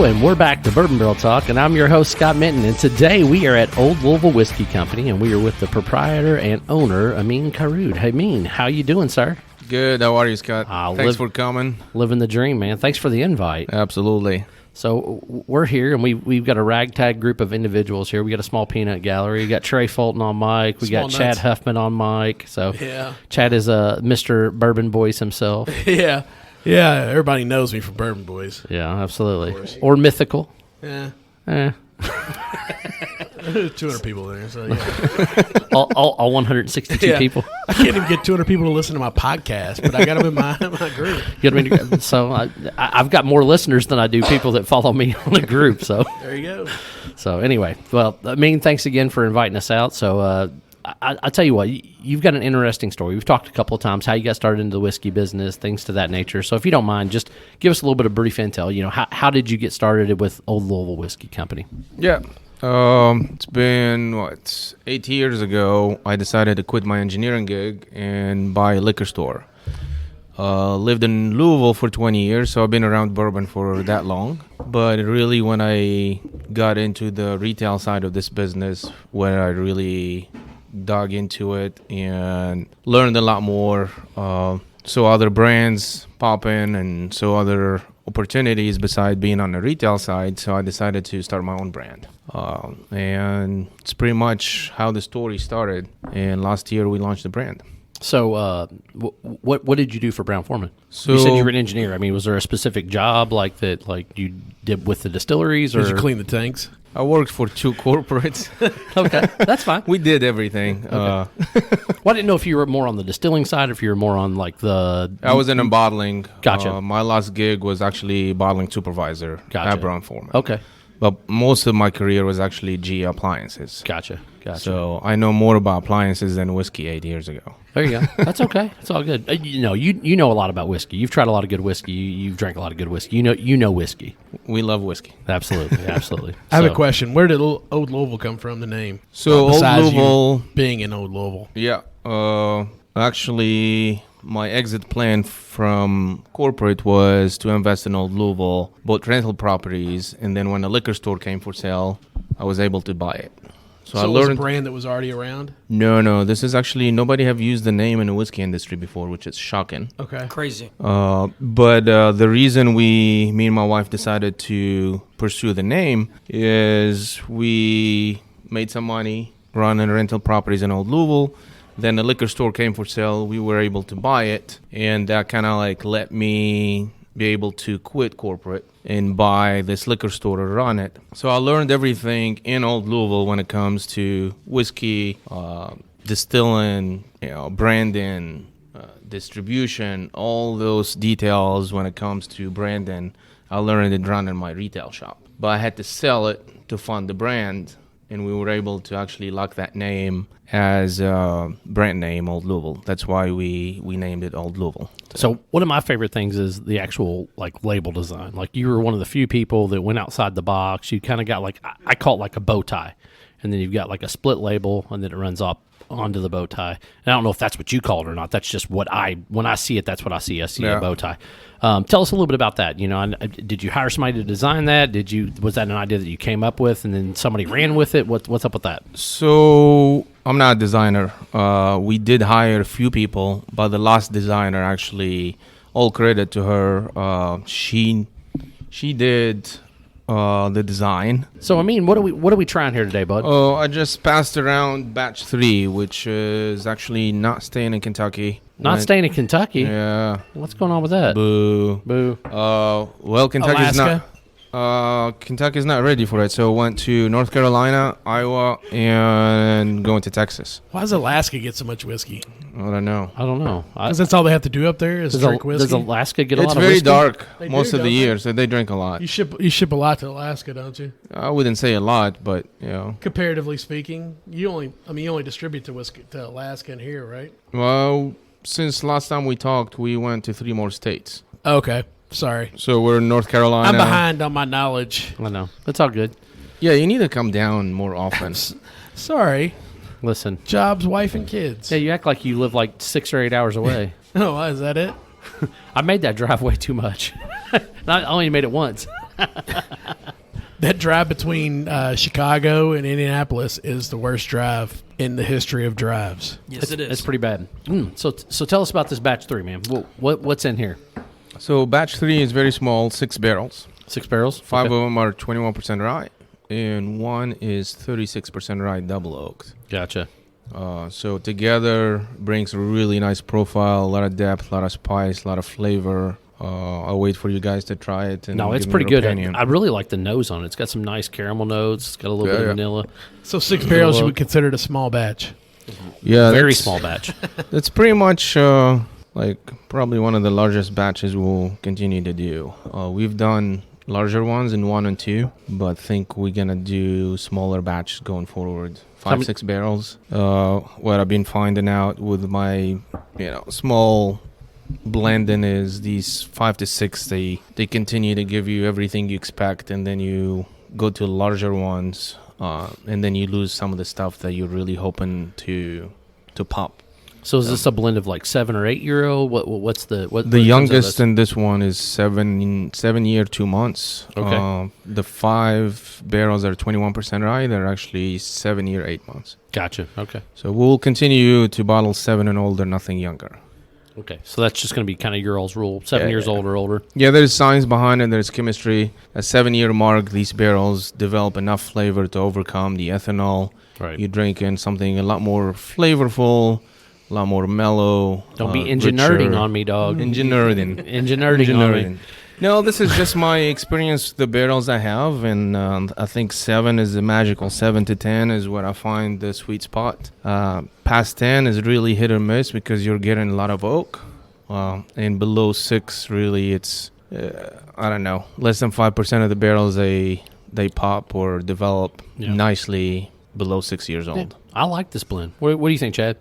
Hello, and we're back to Bourbon Barrel Talk, and I'm your host, Scott Minton, and today we are at Old Louisville Whiskey Company, and we are with the proprietor and owner, Amine Karaoud. Hey, Amine, how you doing, sir? Good. How are you, Scott? Thanks for coming. Living the dream, man. Thanks for the invite. Absolutely. So we're here, and we've got a ragtag group of individuals here. We got a small peanut gallery. We got Trey Fulton on mic. We got Chad Huffman on mic. So yeah. Chad is Mr. Bourbon Boyz himself. Yeah. Everybody knows me from Bourbon Boyz. Yeah, absolutely. Or Mythical. Yeah. 200 people there. So yeah. all 162 people. I can't even get 200 people to listen to my podcast, but I got them in my group. You know what I mean? So I've got more listeners than I do people that follow me on the group. So there you go. So anyway, well, Amine, thanks again for inviting us out. So I tell you what, you've got an interesting story. We've talked a couple of times how you got started into the whiskey business, things to that nature. So if you don't mind, just give us a little bit of brief intel. You know, how did you get started with Old Louisville Whiskey Company? Yeah. It's been, 8 years ago, I decided to quit my engineering gig and buy a liquor store. Lived in Louisville for 20 years, so I've been around bourbon for that long. But really, when I got into the retail side of this business, where I really dug into it and learned a lot more, so other brands pop in and so other opportunities beside being on the retail side, so I decided to start my own brand. And it's pretty much how the story started, and last year we launched the brand. So what did you do for Brown-Forman? So you said you were an engineer. I mean, was there a specific job like that, like you did with the distilleries? Or did you clean the tanks? I worked for 2 corporates. Okay, that's fine. We did everything. Okay. Well, I didn't know if you were more on the distilling side or if you were more on like the... I was in a bottling. Gotcha. My last gig was actually bottling supervisor at Brown-Forman. Okay. But most of my career was actually GE appliances. Gotcha. So I know more about appliances than whiskey 8 years ago. There you go. That's okay. It's all good. You know a lot about whiskey. You've tried a lot of good whiskey. You've drank a lot of good whiskey. You know whiskey. We love whiskey. Absolutely. I have a question. Where did Old Louisville come from, the name? So Old Louisville, being in Old Louisville. Yeah. Actually, my exit plan from corporate was to invest in Old Louisville, bought rental properties, and then when the liquor store came for sale, I was able to buy it. So I learned, it was a brand that was already around? No. This is actually, nobody have used the name in the whiskey industry before, which is shocking. Okay. Crazy. But the reason me and my wife decided to pursue the name is we made some money running rental properties in Old Louisville. Then the liquor store came for sale. We were able to buy it, and that kind of like let me be able to quit corporate and buy this liquor store to run it. So I learned everything in Old Louisville when it comes to whiskey, distilling, branding, distribution, all those details when it comes to branding. I learned it running my retail shop. But I had to sell it to fund the brand, and we were able to actually lock that name as a brand name, Old Louisville. That's why we named it Old Louisville. So one of my favorite things is the actual like label design. Like you were one of the few people that went outside the box. You kind of got like, I call it like a bow tie. And then you've got like a split label, and then it runs up onto the bow tie. And I don't know if that's what you call it or not. That's just when I see it, that's what I see. I see a bow tie. Tell us a little bit about that. Did you hire somebody to design that? Was that an idea that you came up with and then somebody ran with it? What's up with that? So I'm not a designer. We did hire a few people, but the last designer, actually, all credit to her. She did the design. So I mean, what are we trying here today, bud? Oh, I just passed around batch 3, which is actually not staying in Kentucky. Staying in Kentucky? Yeah. What's going on with that? Boo. Well, Kentucky's Alaska? Kentucky's not ready for it, so went to North Carolina, Iowa, and going to Texas. Why does Alaska get so much whiskey? I don't know. Because that's all they have to do up there is drink whiskey. Does Alaska get a lot It's of very whiskey? dark They most do, of the don't year, so they drink a lot. You ship a lot to Alaska, don't you? I wouldn't say a lot, but Comparatively speaking, you only distribute to whiskey to Alaska and here, right? Well, since last time we talked, we went to 3 more states. Okay, sorry. So we're in North Carolina. I'm behind on my knowledge. I know. It's all good. Yeah, you need to come down more often. Sorry. Listen. Jobs, wife, and kids. Yeah, you act like you live like 6 or 8 hours away. Oh, is that it? I made that drive way too much. I only made it once. That drive between Chicago and Indianapolis is the worst drive in the history of drives. Yes, it is. It's pretty bad. So tell us about this batch 3, man. What's in here? So batch 3 is very small, 6 barrels. 6 barrels? 5 Okay. of them are 21% rye, and 1 is 36% rye double oaked. Gotcha. So together brings a really nice profile, a lot of depth, a lot of spice, a lot of flavor. I'll wait for you guys to try it. And No, it's give me pretty your good. opinion. I really like the nose on it. It's got some nice caramel notes. It's got a little bit of vanilla. So 6 barrels you would consider it a small batch. Yeah, Very that's- small batch. That's pretty much like probably one of the largest batches we'll continue to do. We've done larger ones in 1 and 2, but think we're gonna do smaller batches going forward. 5-6 barrels. What I've been finding out with my small blending is these 5 to 6 they continue to give you everything you expect, and then you go to larger ones, and then you lose some of the stuff that you're really hoping to pop. So is this a blend of like 7 or 8 year old? What's the what? The what comes out of youngest this? in this one is 7 year 2 months. Okay. The 5 barrels are 21% rye. They're actually 7 year 8 months. Gotcha. Okay. So we'll continue to bottle 7 and older, nothing younger. Okay. So that's just going to be kind of your all's rule. 7 years old or older. Yeah, there's science behind it. There's chemistry. At 7 year mark, these barrels develop enough flavor to overcome the ethanol. Right. You drink in something a lot more flavorful, a lot more mellow. Don't be engineering on me, dog. Engineering. Engineering on me. No, this is just my experience with the barrels I have, and I think 7 is the magical. 7 to 10 is what I find the sweet spot. Past 10 is really hit or miss because you're getting a lot of oak, and below 6, really, it's I don't know, less than 5% of the barrels they pop or develop nicely below 6 years old. I like this blend. What do you think, Chad?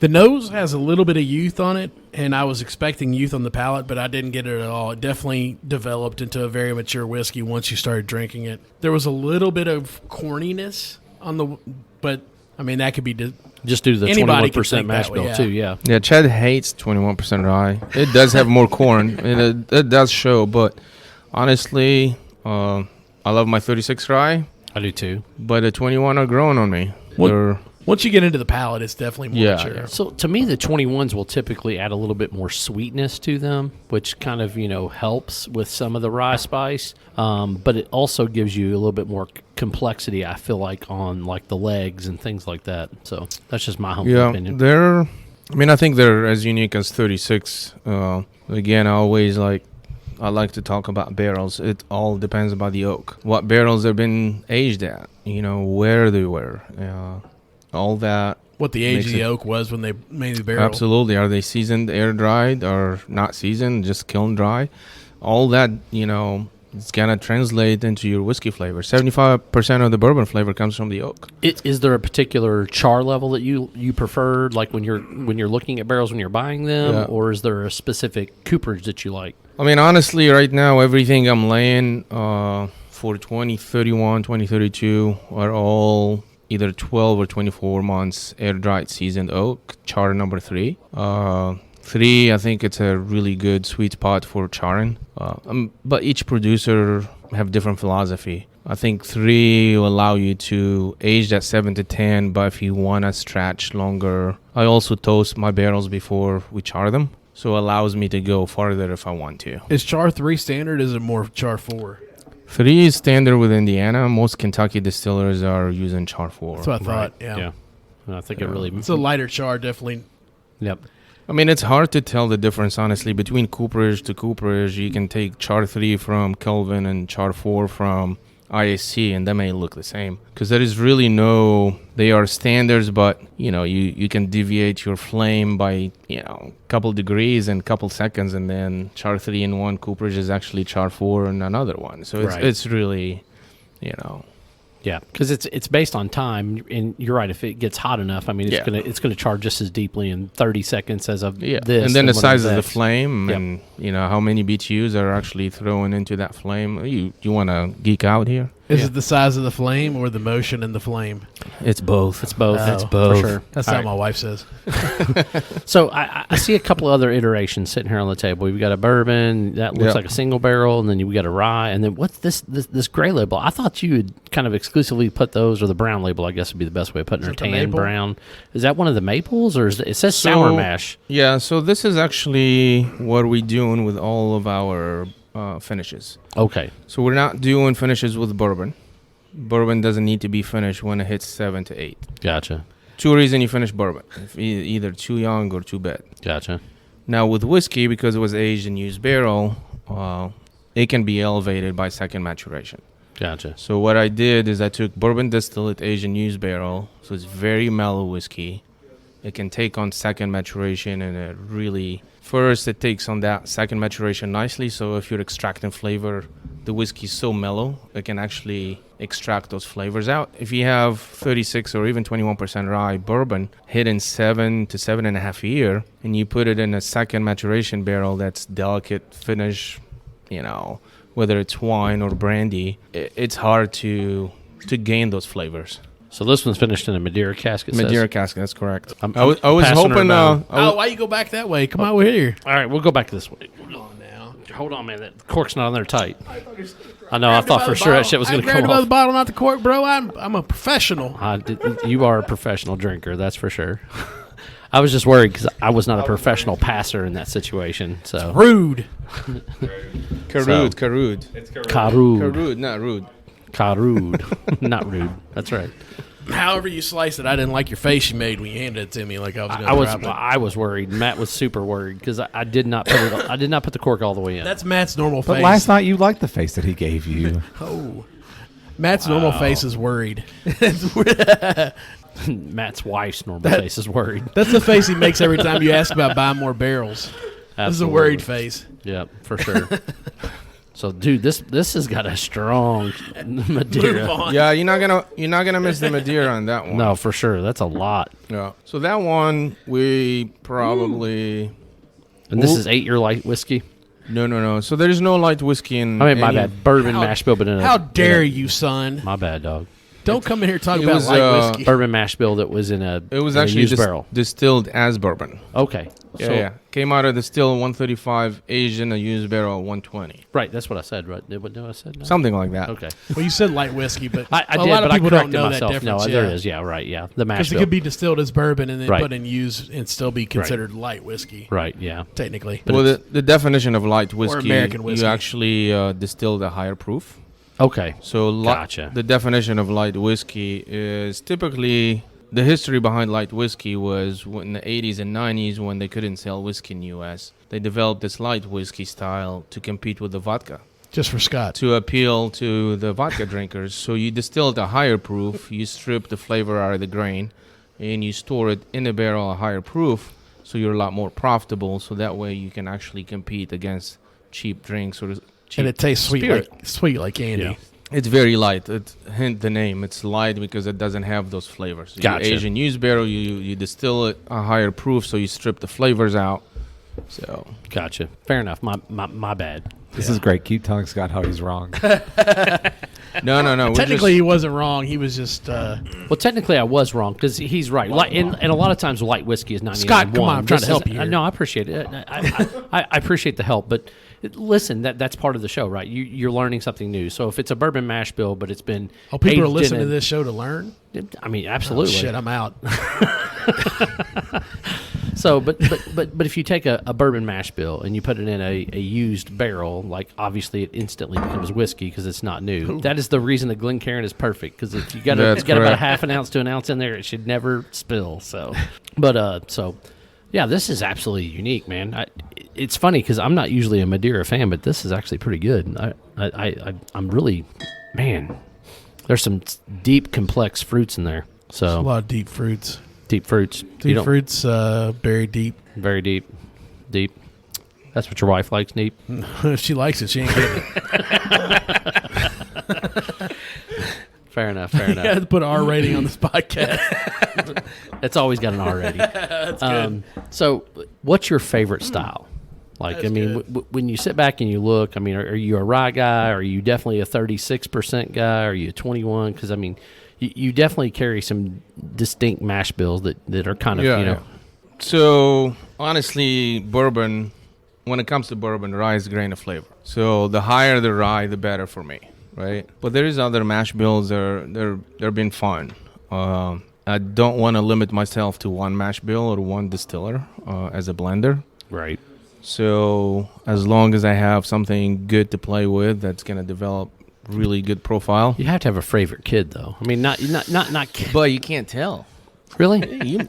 The nose has a little bit of youth on it, and I was expecting youth on the palate, but I didn't get it at all. It definitely developed into a very mature whiskey once you started drinking it. There was a little bit of corniness on the, but I mean that could be Just due to the Anybody could 21% think mash that way, bill, yeah. too, yeah. Yeah, Chad hates 21% rye. It does have more corn, and it does show. But honestly, I love my 36 rye, I do, too. but the 21 are growing on me. They're- once you get into the palate, it's definitely more mature. Yeah. So to me, the 21s will typically add a little bit more sweetness to them, which kind of, helps with some of the rye spice. But it also gives you a little bit more complexity, I feel like, on like the legs and things like that. So that's just my humble opinion. I think they're as unique as 36. Again, I like to talk about barrels. It all depends about the oak. What barrels they've been aged at, where they were. All that. What the age Makes of the it- oak was when they made the barrel. Absolutely. Are they seasoned, air dried, or not seasoned, just kiln dry? All that, it's going to translate into your whiskey flavor. 75% of the bourbon flavor comes from the oak. Is there a particular char level that you prefer, like when you're looking at barrels when you're buying them, Yeah. or is there a specific cooperage that you like? Honestly, right now, everything I'm laying for 2031, 2032 are all either 12 or 24 months air-dried seasoned oak, char number 3. 3, I think it's a really good sweet spot for charring. But each producer have different philosophy. I think 3 will allow you to age that 7 to 10, but if you want to stretch longer, I also toast my barrels before we char them. So it allows me to go farther if I want to. Is char 3 standard? Is it more char 4? 3 is standard with Indiana. Most Kentucky distillers are using char 4. That's what I thought. Yeah. And I think it really. It's a lighter char, definitely. Yep. It's hard to tell the difference, honestly, between cooperage to cooperage. You can take char 3 from Kelvin and char 4 from ISC, and they may look the same. Because there is really they are standards, but, you can deviate your flame by, a couple degrees and couple seconds, and then char 3 in one cooperage is actually char 4 in another one. So it's really, Yeah, because it's based on time, and you're right. If it gets hot enough, it's gonna charge just as deeply in 30 seconds as of this. And then the size of the next. flame, Yep. and how many BTUs are actually thrown into that flame. You want to geek out here? Is it the size of the flame or the motion in the flame? It's both. It's both. Oh, It's for both. sure. That's All not right. my wife says. So I see a couple other iterations sitting here on the table. You've got a bourbon that looks Yep. like a single barrel, and then you've got a rye, and then what's this gray label? I thought you would kind of exclusively put those, or the brown label, I guess would be the best way of putting it. Is it the Tan maple? brown. Is that one of the maples, or it says sour mash? Yeah, so this is actually what we're doing with all of our finishes. Okay, So we're not doing finishes with bourbon. Bourbon doesn't need to be finished when it hits 7 to 8. gotcha, Two reasons you finish bourbon: if either too young or too bad. gotcha. Now with whiskey, because it was aged in used barrel, it can be elevated by second maturation. Gotcha. So what I did is I took bourbon distillate aged in used barrel, so it's very mellow whiskey. It can take on second maturation, and it really first it takes on that second maturation nicely. So if you're extracting flavor, the whiskey's so mellow, it can actually extract those flavors out. If you have 36 or even 21% rye bourbon hidden 7 to 7.5 years, and you put it in a second maturation barrel that's delicate finish, whether it's wine or brandy, it's hard to gain those flavors. So this one's finished in a Madeira cask. it says? Madeira cask, that's correct. I'm I was passing her hoping. about. Why you go back that way? Come on, we're here. All right, we'll go back this way. Come on now. Hold on, man. That cork's not on there tight. I know. I thought for sure that shit was going to grabbed come another off. bottle, not the cork, bro. I'm a professional. You are a professional drinker, that's for sure. I was just worried because I was not a professional passer in that situation. So Rude. Karaoud. Karaoud, Not rude. Karaoud, not rude. That's right. However you slice it, I didn't like your face you made when you handed it to me. Like I was going to drop it. I was worried. Matt was super worried because I did not put it. I did not put the cork all the way in. That's Matt's normal But face. last night you liked the face that he gave you. Oh. Matt's normal face is worried. Matt's wife's normal face is worried. That's the face he makes every time you ask about buying more barrels. This is a worried face. Yep, for sure. So, dude, this has got a strong Madeira. Move on. Yeah, you're not gonna miss the Madeira on that one. No, for sure. That's a lot. Yeah. So that one we probably And this is 8-year light whiskey. no. So there's no light whiskey in. I mean, my any- bad. Bourbon mash bill, but in a How dare you, son? My bad, dog. Don't come in here talking It about was, light whiskey. Bourbon mash bill that was in a. It was in a actually used barrel. distilled as bourbon. Okay. Yeah, So, yeah. Came out of distill 135, Asian a used barrel 120, Right, that's what I said. Right? What did I said? No? something like that. Okay. Well, you said light whiskey, but I a did, lot but of I people don't corrected know myself. that difference. No, there is. Yeah, right. Yeah, the mash Because it bill. could be distilled as bourbon and then Right. put in used and still be considered light whiskey, Right. Yeah. technically. But Well, the definition of light whiskey, American whiskey. you actually distill the higher proof. Okay. So Gotcha. the definition of light whiskey is typically the history behind light whiskey was in the 80s and 90s when they couldn't sell whiskey in the U.S. They developed this light whiskey style to compete with the vodka, Just for Scott. to appeal to the vodka drinkers. So you distill it a higher proof, you strip the flavor out of the grain, and you store it in a barrel a higher proof, so you're a lot more profitable. So that way you can actually compete against cheap drinks or cheap. And it tastes spirit. sweet like candy. Yeah. It's very light. Hint the name. It's light because it doesn't have those flavors. Gotcha. You Asian used barrel, you distill it a higher proof, so you strip the flavors out. So Gotcha. Fair enough. My bad. This is great. Keep telling Scott how he's wrong. no. we're Technically, he wasn't wrong. He was just. Well, technically, I was wrong because he's right. And a lot of times, light whiskey is 99.1. Scott, come on, I'm trying to help you here. No, I appreciate it. I appreciate the help, but listen, that's part of the show, right? You're learning something new. So if it's a bourbon mash bill, but it's been Oh, people are aged listening in to this show to learn. I mean, Oh, absolutely. shit, I'm out. So, but if you take a bourbon mash bill and you put it in a used barrel, like obviously it instantly becomes whiskey because it's not new. That is the reason that Glencairn is perfect, because if you got That's about a correct. half an ounce to an ounce in there, it should never spill. So, but yeah, this is absolutely unique, man. It's funny because I'm not usually a Madeira fan, but this is actually pretty good. I'm really, man. There's some deep, complex fruits in there. A So lot of deep fruits. deep fruits. You Deep don't- fruits, buried deep. Very deep. Deep. That's what your wife likes, deep. If she likes it, she ain't getting it. Fair enough. Fair You have enough. to put an R rating on this podcast. It's always got an R rating. That's good. So, what's your favorite style? Like, That's I mean, good. when you sit back and you look, I mean, are you a rye guy? Are you definitely a 36% guy? Are you a 21? Because, I mean, you definitely carry some distinct mash bills that are kind of, you know. So honestly, bourbon, when it comes to bourbon, rye is a grain of flavor. So the higher the rye, the better for me, right? But there is other mash bills. They're been fun. I don't want to limit myself to one mash bill or one distiller as a blender. Right. So as long as I have something good to play with, that's gonna develop really good profile. You have to have a favorite kid, though. I mean, not But you can't tell. really.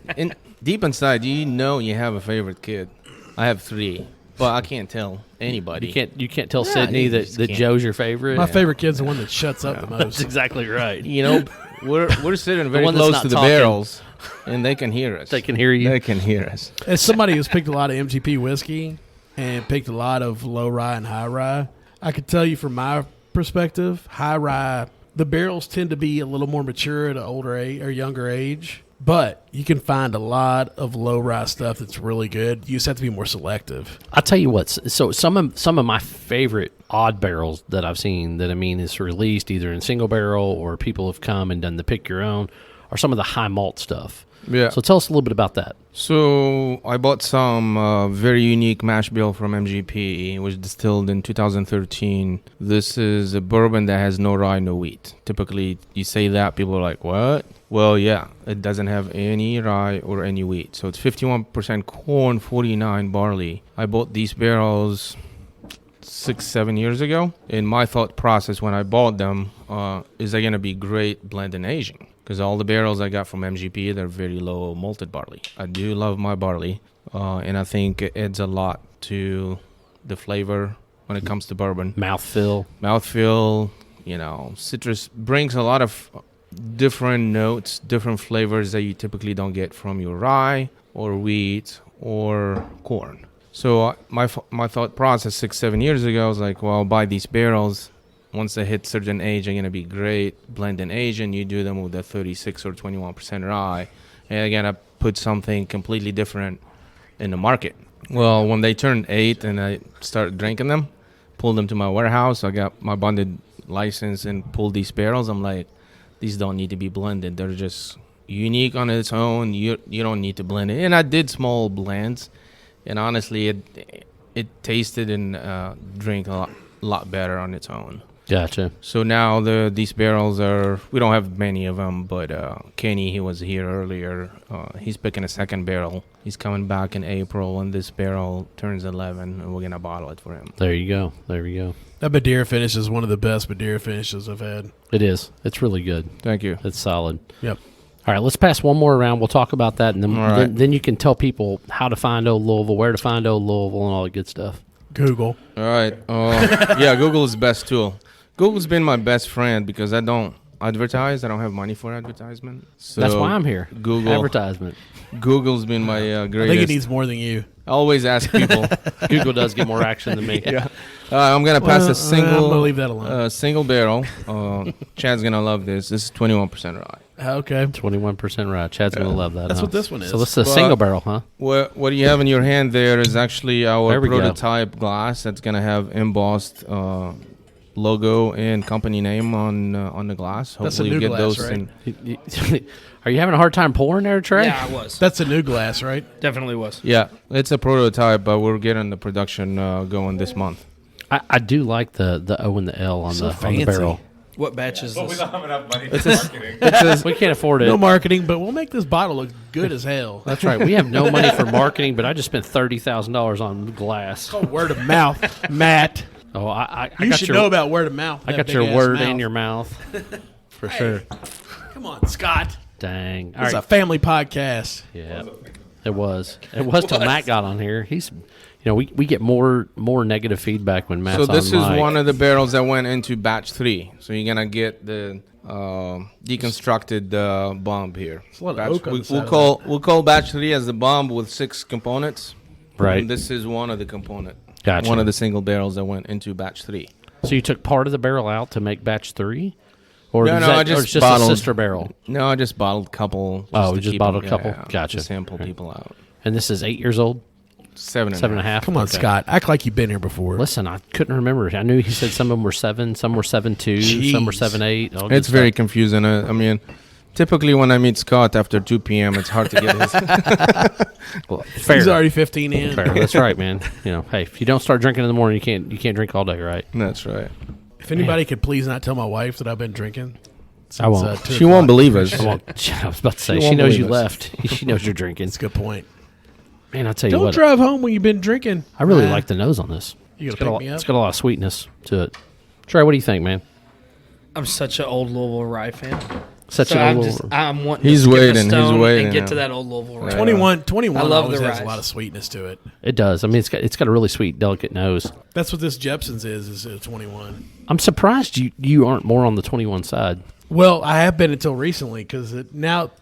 Deep inside, you know you have a favorite kid. I have 3, but I can't tell anybody. You can't tell Yeah, Sydney you that just that can't. Joe's your favorite. My favorite kid's the one that shuts up the That's most. exactly right. You know, we're sitting very one that's close not to the talking. barrels, and they can hear us. They can hear you. They can hear us. As somebody who's picked a lot of MGP whiskey and picked a lot of low rye and high rye, I could tell you from my perspective, high rye, the barrels tend to be a little more mature at an older age or younger age. But you can find a lot of low rye stuff that's really good. You just have to be more selective. I'll tell you what. So some of my favorite odd barrels that I've seen that, I mean, is released either in single barrel or people have come and done the pick your own, are some of the high malt stuff. Yeah. So tell us a little bit about that. So I bought some very unique mash bill from MGP. It was distilled in 2013. This is a bourbon that has no rye, no wheat. Typically, you say that, people are like, what? Well, yeah, it doesn't have any rye or any wheat. So it's 51% corn, 49 barley. I bought these barrels 6-7 years ago. And my thought process when I bought them is they're going to be great blend and aging. Because all the barrels I got from MGP, they're very low malted barley. I do love my barley, and I think it adds a lot to the flavor when it comes to bourbon. Mouthfeel. Mouthfeel, citrus brings a lot of different notes, different flavors that you typically don't get from your rye or wheat or corn. So my thought process 6-7 years ago was like, well, I'll buy these barrels. Once they hit certain age, they're going to be great blend and age, and you do them with a 36 or 21% rye, and they're going to put something completely different in the market. Well, when they turned 8 and I started drinking them, pulled them to my warehouse, I got my bonded license and pulled these barrels. I'm like, these don't need to be blended. They're just unique on its own. You don't need to blend it. And I did small blends, and honestly, it tasted and drank a lot better on its own. Gotcha. So now these barrels we don't have many of them, but Kenny, he was here earlier. He's picking a second barrel. He's coming back in April, and this barrel turns 11, and we're going to bottle it for him. There you go. That Madeira finish is one of the best Madeira finishes I've had. It is. It's really good. Thank you. It's solid. Yep. All right, let's pass one more around. We'll talk about that, and then, All right. then you can tell people how to find Old Louisville, where to find Old Louisville, and all the good stuff. Google. All right. Yeah, Google is the best tool. Google's been my best friend because I don't advertise. I don't have money for advertisement. So That's why I'm here. Google Advertisement. Google's been my greatest. I think it needs more than you. I always ask people. Google does get more action than me. Yeah. I'm gonna pass Well, a single. I'm gonna leave that alone. Single barrel. Chad's gonna love this. This is 21% rye. Okay. 21% right. Chad's going to love that. That's huh? what this one is. So this is a Well, single barrel, huh? What you have in your hand there is actually our There we go. prototype glass that's gonna have embossed logo and company name on the glass. That's a Hopefully new you get glass, those right? in. Are you having a hard time pouring there, Trey? Yeah, I was. That's a new glass, right? Definitely was. Yeah, it's a prototype, but we're getting the production going this month. I do like the O and the L on, So on the fancy. barrel. What batch is this? have enough money We can't afford it. No marketing, but we'll make this bottle look good as hell. That's right. We have no money for marketing, but I just spent $30,000 on glass. Oh, word of mouth, Matt. Oh, I You got should your, know about word of mouth. I that got your big-ass word mouth. in your mouth for sure. Come on, Scott. Dang. All It's right. a family podcast. Yeah, it was. It was till Matt got on here. He's, we get more negative feedback when Matt's So this on is mic. one of the barrels that went into batch 3. So you're gonna get the deconstructed bomb here. a lot of Batch- oak on the side we'll call batch 3 as the bomb with 6 components. Right. And this is one of the component. Gotcha. One of the single barrels that went into batch 3. So you took part of the barrel out to make batch 3, or No, is no, that, I or just it's just bottled- a sister barrel? No, I just bottled a couple. Oh, to you just keep bottled them- a couple? Gotcha. To sample Okay. people out. And this is 8 years old. 7.5. Come on, Okay. Scott. Act like you've been here before. Listen, I couldn't remember. I knew he said some of them were 7, some were 7.2, some were Jeez. 7.8. all It's good very stuff. confusing. I mean, typically when I meet Scott after 2 p.m., it's hard to get his. Well, fair. He's already 15 in. Fair. That's right, man. Hey, if you don't start drinking in the morning, you can't drink all day, right? That's right. If anybody could please not tell my wife that I've been drinking. I won't. Since, 2 She won't o'clock. believe us. I was about to say, She she won't knows you believe us. left. She knows you're drinking. That's a good point. Man, I'll tell you Don't what. drive home when you've been drinking. I really Nah. like the nose on this. You It's gonna got, pick me it's up? got a lot of sweetness to it. Trey, what do you think, man? I'm such an Old Louisville Rye fan. Such So an old I'm wanting He's to skip waiting, a he's stone waiting and get now. to that Old Louisville Rye. 21 I love always the has a rice. lot of sweetness to it. It does. I mean, it's got a really sweet, delicate nose. That's what this Jepson's is a 21. I'm surprised you aren't more on the 21 side. Well, I have been until recently because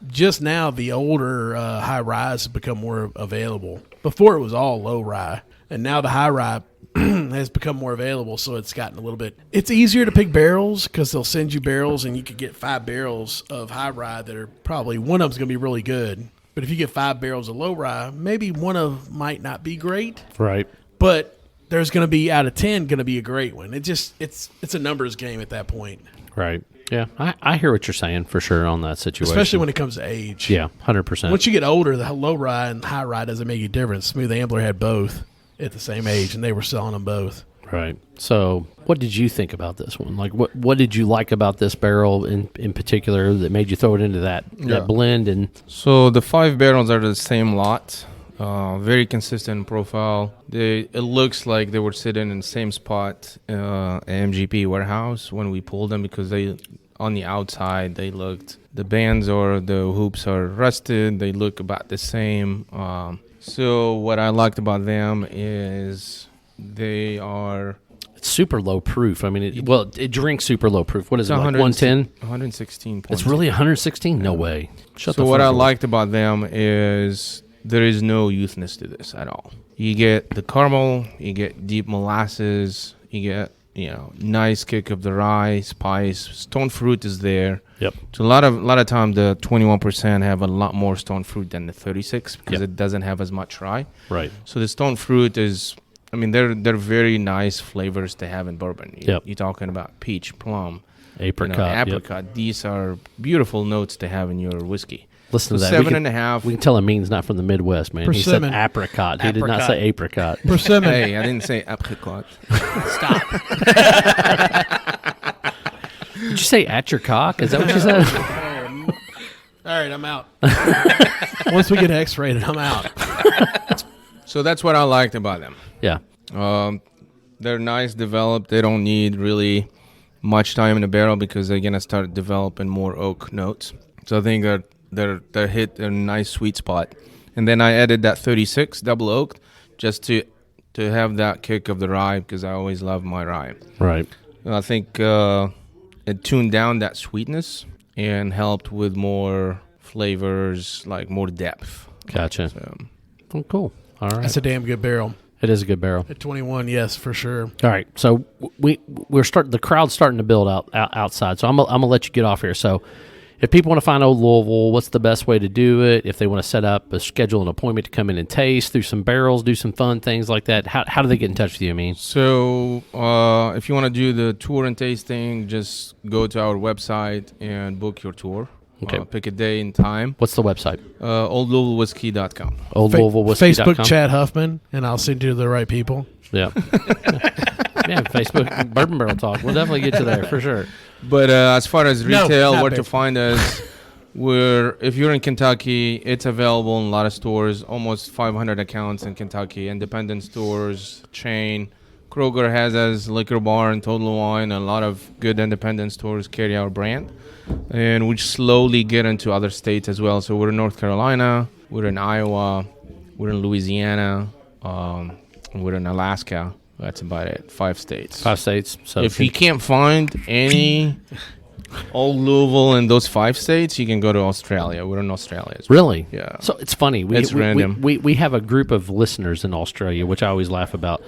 just now, the older high ryes have become more available. Before it was all low rye, and now the high rye has become more available. So it's gotten a little bit. It's easier to pick barrels because they'll send you barrels, and you could get 5 barrels of high rye that are probably one of them's going to be really good. But if you get 5 barrels of low rye, maybe one of them might not be great, Right. but there's going to be out of 10 going to be a great one. It's a numbers game at that point. Right. Yeah. I hear what you're saying for sure on that situation. Especially when it comes to age. Yeah, 100%. Once you get older, the low rye and high rye doesn't make a difference. Smooth Ambler had both at the same age, and they were selling them both. Right. So, what did you think about this one? Like, what did you like about this barrel in particular that made you throw it into that blend? And So the 5 barrels are the same lot. Very consistent profile. It looks like they were sitting in the same spot at MGP warehouse when we pulled them because they, on the outside, they looked, the bands or the hoops are rusted. They look about the same. So what I liked about them is they are it's super low proof. I mean, it drinks super low proof. What is it, like 110? 116 points. It's really 116? No way. Shut So the what fuck I up. liked about them is there is no youthness to this at all. You get the caramel, you get deep molasses, you get nice kick of the rye, spice, stone fruit is there. Yep. So a lot of time the 21% have a lot more stone fruit than the 36 because Yep. it doesn't have as much rye. Right. So the stone fruit is, I mean, they're very nice flavors to have in bourbon. Yep. You're talking about peach, plum, Apricot. Yep. apricot. These are beautiful notes to have in your whiskey. Listen to So that. We 7.5. can tell Amine's not from the Midwest, man. He said Persimmon. apricot. He did not Apricot. say apricot. Persimmon. Hey, I didn't say apricot. Stop. Did you say at your cock? Is that what you said? All right, I'm out. Once we get X-rated, I'm out. So that's what I liked about them. Yeah. They're nice, developed. They don't need really much time in the barrel because they're gonna start developing more oak notes. So I think they're hit a nice sweet spot. And then I added that 36 double oaked just to have that kick of the rye because I always love my rye. Right. I think it tuned down that sweetness and helped with more flavors, like more depth. Gotcha. So, Oh, cool. All right. That's a damn good barrel. It is a good barrel. At 21, yes, for sure. All right. So we're starting. The crowd's starting to build outside. So I'm gonna let you get off here. So if people want to find Old Louisville, what's the best way to do it? If they want to set up schedule an appointment to come in and taste through some barrels, do some fun things like that, how do they get in touch with you? I mean, So, if you want to do the tour and tasting, just go to our website and book your tour. Okay. Pick a day and time. what's the website? OldLouisvilleWhiskey.com. Old Louisville Whiskey.com. Facebook Chad Huffman, and I'll send you to the right people. Yeah. Yeah. Facebook Bourbon Barrel Talk. We'll definitely get you there for sure. But as far as No, retail, not where to big. find us, if you're in Kentucky, it's available in a lot of stores. Almost 500 accounts in Kentucky, independent stores, chain. Kroger has us, Liquor Barn, Total Wine, a lot of good independent stores carry our brand. And we slowly get into other states as well. So we're in North Carolina, we're in Iowa, we're in Louisiana, we're in Alaska. That's about it. 5 states. 5 states. So If you can't find any Old Louisville in those 5 states, you can go to Australia. We're in Australia as well. Really? Yeah. So it's funny. It's random. We have a group of listeners in Australia, which I always laugh about.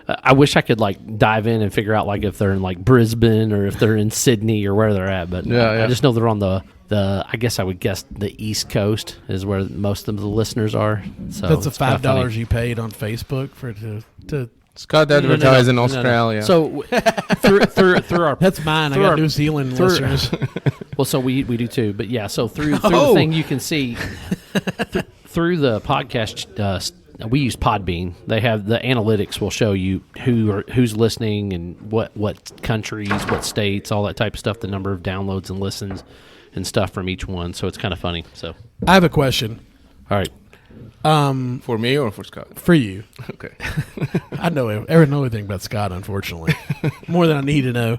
I wish I could like dive in and figure out like if they're in like Brisbane or if they're in Sydney or where they're at. But I just know they're on the I guess I would guess the East Coast is where most of the listeners are. So That's the it's kinda funny. $5 you paid on Facebook for to. Scott advertised in Australia. So through our That's mine. I Through got our- New Zealand through- listeners. well, so we do too. But yeah, so through the thing you can see through the podcast. We use Podbean. They have the analytics will show you who's listening and what countries, what states, all that type of stuff. The number of downloads and listens and stuff from each one. So it's kind of funny. So I have a question all right. For me or for Scott? for you. Okay. I know everything about Scott, unfortunately, more than I need to know.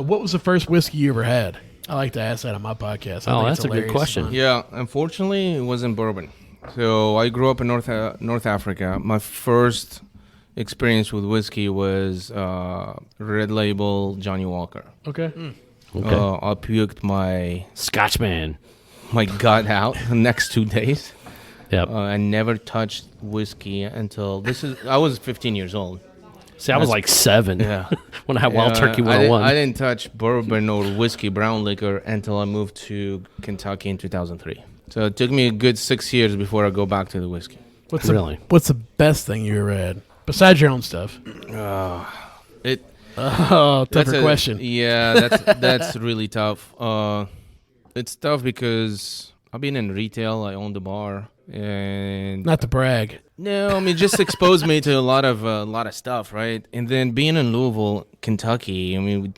What was the first whiskey you ever had? I like to ask that on my podcast. I think it's That's a good hilarious question. fun. Yeah, unfortunately, it wasn't bourbon. So I grew up in North Africa. My first experience with whiskey was Red Label Johnny Walker. Okay. Okay. I puked my Scotchman. gut out the next 2 days. Yep. I never touched whiskey until I was 15 years old. See, I was like 7 Yeah. when I had Wild Turkey I 101. didn't touch bourbon or whiskey brown liquor until I moved to Kentucky in 2003. So it took me a good 6 years before I go back to the whiskey. What's Really? What's the best thing you ever had besides your own stuff? It Oh, That's tougher question. Yeah, that's really tough. It's tough because I've been in retail. I owned a bar, and Not to brag. no, I mean just exposed me to a lot of stuff, right? And then being in Louisville, Kentucky, I mean,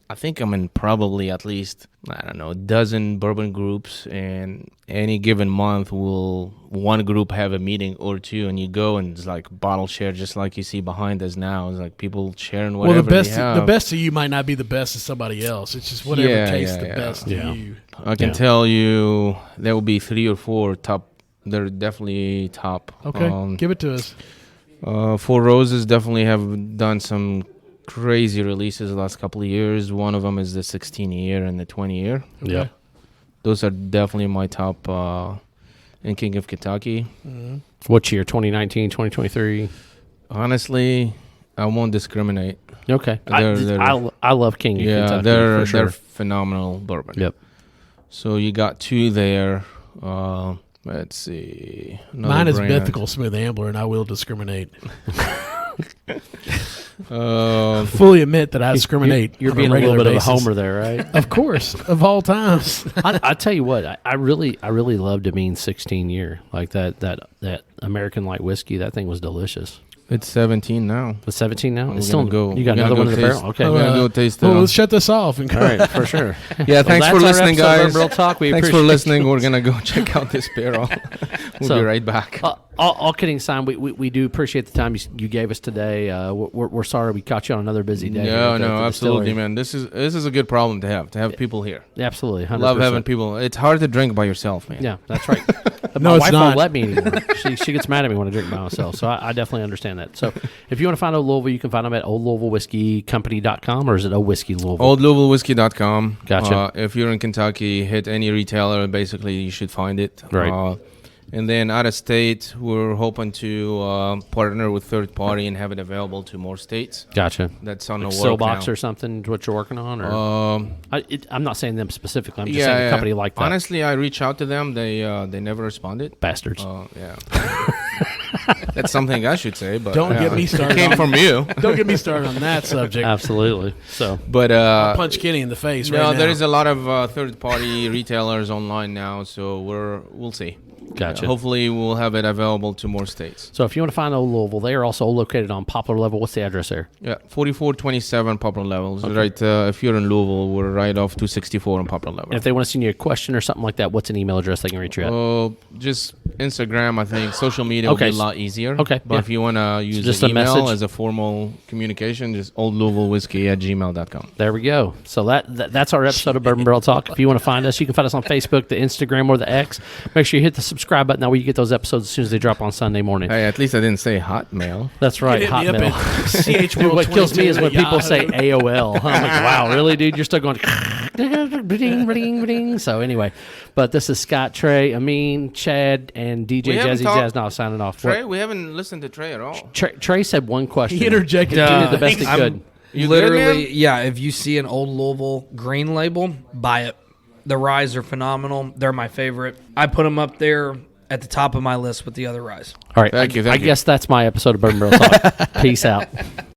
I think I'm in probably at least a dozen bourbon groups, and any given month will one group have a meeting or two, and you go and it's like bottle share, just like you see behind us now. It's like people sharing whatever Well, the best they have. the best of you might not be the best of somebody else. It's just whatever Yeah, tastes yeah, the yeah. best Yeah. to you. I can Yeah. tell you there will be 3 or 4 top. They're definitely top. Okay, give it to us. Four Roses definitely have done some crazy releases the last couple of years. One of them is the 16-year and the 20-year. Yeah. Those are definitely my top in King of Kentucky. What year? 2019, 2023? Honestly, I won't discriminate. Okay. They're- I love King of Yeah, Kentucky they're for sure. they're phenomenal bourbon. Yep. So you got 2 there. Let's see. Another Mine is brand. Mythical Smooth Ambler, and I will discriminate. Uh, Fully admit that I discriminate. You're on being a little regular bit basis. of a homer there, right? Of course, of all times. I tell you what, I really loved Amine 16-year. Like that American light whiskey. That thing was delicious. it's 17 now. The 17 now. We're It's still gonna go. You got we're another gonna one in go the taste- barrel. Okay. We're gonna go taste Well, the. let's shut this off and go. All right, for sure. Yeah, thanks for that's our listening, episode of guys. Real Talk. We Thanks for appreciate- listening. We're gonna go check out this barrel. We'll So, be right back. All kidding aside, we do appreciate the time you gave us today. We're sorry we caught you on another busy day. here No, at the no, absolutely, distillery. man. This is a good problem to have people here. Absolutely, 100%. Love having people. It's hard to drink by yourself, man. Yeah, that's right. No, My it's wife not. won't let me anymore. She gets mad at me when I drink by myself. So I definitely understand that. So if you want to find Old Louisville, you can find them at oldlouisvillewhiskeycompany.com, or is it Old Whiskey Louisville? OldLouisvilleWhiskey.com. Gotcha. If you're in Kentucky, hit any retailer. Basically, you should find it. Right. And then out of state, we're hoping to partner with third party and have it available to more states. Gotcha. That's on Like the work Soulbox now. or something, what you're working on? Or I'm not saying them specifically. I'm just saying a company like that. Honestly, I reached out to them. They never responded. Bastards. Yeah. That's something I should say, but Don't get me started. It came on- from you. Don't get me started on that subject. Absolutely. So But Punch Kenny in the face no, right now. there is a lot of third-party retailers online now, so we'll see. gotcha. Hopefully, we'll have it available to more states. So if you want to find Old Louisville, they are also located on Poplar Level. What's the address there? Yeah, 4427 Poplar Levels. Right, if you're in Louisville, we're right off 264 on Poplar Level. And if they want to send you a question or something like that, what's an email address they can reach you at? Just Instagram, I think. Social media will Okay. be a lot easier. Okay, But yeah. if you want to use just an a email message? as a formal communication, just oldlouisvillewhiskey@gmail.com. There we go. So that's our episode of Bourbon Barrel Talk. If you want to find us, you can find us on Facebook, the Instagram, or the X. Make sure you hit the subscribe button. That way you get those episodes as soon as they drop on Sunday morning. Hey, at least I didn't say Hotmail. That's right, Hit me up Hotmail. at CH What kills me is when World people 22 say AOL. I'm like, wow, really, dude? You're still going. So anyway, but this is Scott, Trey, Amine, Chad, and DJ We haven't Jazzy talked- Jazz now signing off. Trey, we haven't listened to Trey at all. Trey said one question. He interjected. He Duh. did the best he I'm- could. You good, Literally, man? yeah. If you see an Old Louisville green label, buy it. The ryes are phenomenal. They're my favorite. I put them up there at the top of my list with the other ryes. All right, Thank you, I thank you. guess that's my episode of Bourbon Barrel Talk. Peace out.